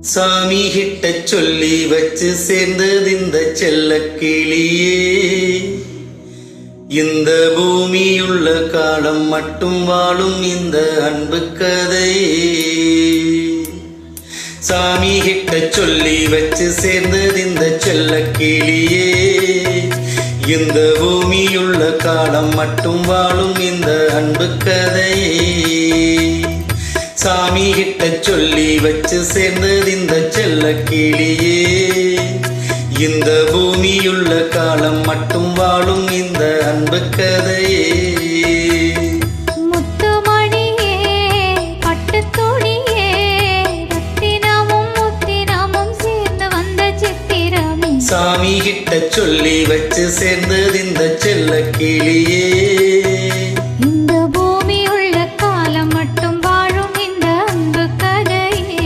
சாமி கிட்ட சொல்லி வச்சு சேர்ந்தது இந்த செல்ல கிளியே. இந்த பூமியுள்ள காலம் மட்டும் வாழும் இந்த அன்பு கதை. சாமி கிட்ட சொல்லி வச்சு சேர்ந்தது இந்த செல்ல கிளியே. இந்த பூமியுள்ள காலம் மட்டும் வாழும் இந்த அன்பு கதை. சாமி கிட்ட சொல்லி வச்சு சேர்ந்தது இந்த செல்ல கிளியே. இந்த பூமியுள்ள காலம் மட்டும் வாழும் இந்த அன்பு கதையே. சாமி கிட்ட சொல்லி வச்சு சேர்ந்தது இந்த செல்ல கிளியே. இந்த பூமி உள்ள காலம் மட்டும் வாழும் இந்த அன்பு கதையே.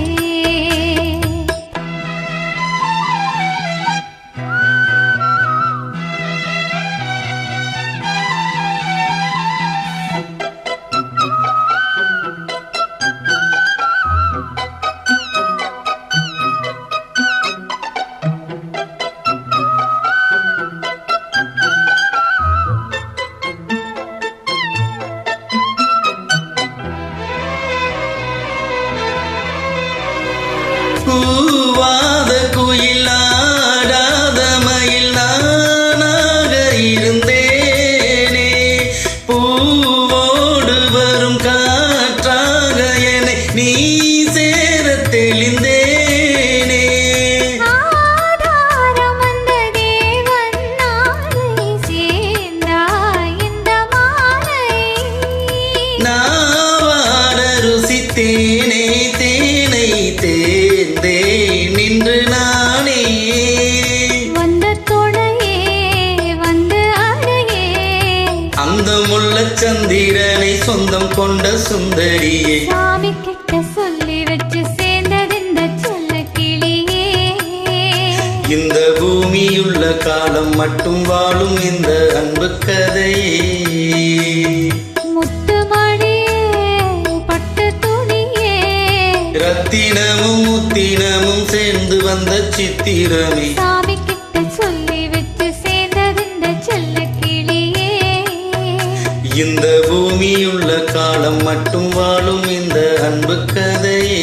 பூவாத குயில் ஆடாத மயில் நானாக இருந்தேனே. பூவோடு வரும் காற்றாக என்னை நீ சேர தெளிந்தேனே. நாவார ருசித்தேனே தேனை தேர்ந்தே நின்று நானே. வந்த துணையே வந்து அழகே. அந்த முள்ள சந்திரனை சொந்தம் கொண்ட சுந்தரியே. சாமி கிட்ட சொல்லி வச்சு சேர்ந்தது இந்த செல்ல கிளியே. இந்த பூமியுள்ள காலம் மட்டும் வாழும் இந்த அன்பு கதையே. ரத்தினமும் முத்தினமும் சேர்ந்து வந்த சித்திரமே. சாமி கிட்ட சொல்லி வச்சு சேர்ந்தது இந்த செல்ல கிளியே. இந்த பூமியுள்ள காலம் மட்டும் வாழும் இந்த அன்பு கதையே.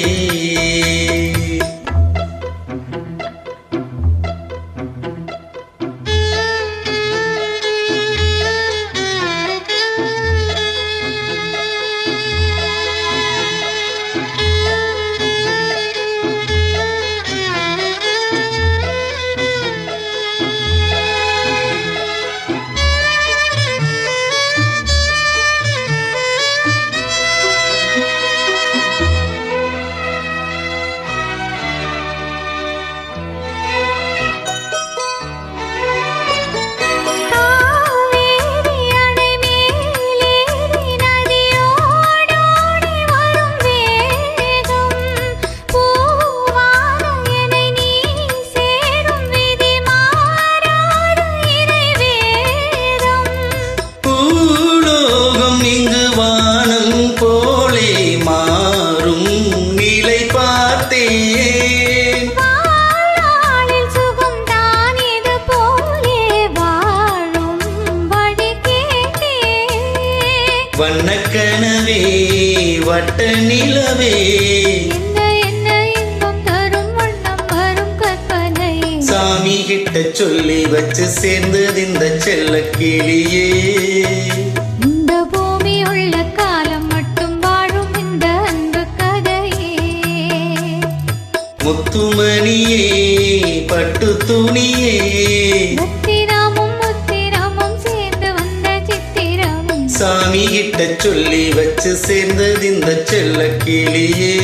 வண்ணக்கனவே வட்ட நிலவே என்ன இன்பம் தரும் வண்ணம் வரும் கற்பனை. சாமி கிட்ட சொல்லி வச்சு சேர்ந்தது இந்த செல்ல கிளியே. இந்த பூமி உள்ள காலம் மட்டும் வாழும் இந்த அன்பு கதையே. முத்துமணியே பட்டு துணியே. சாமி கிட்ட சொல்லி வச்சு சேர்ந்தது இந்த செல்ல கிளியே.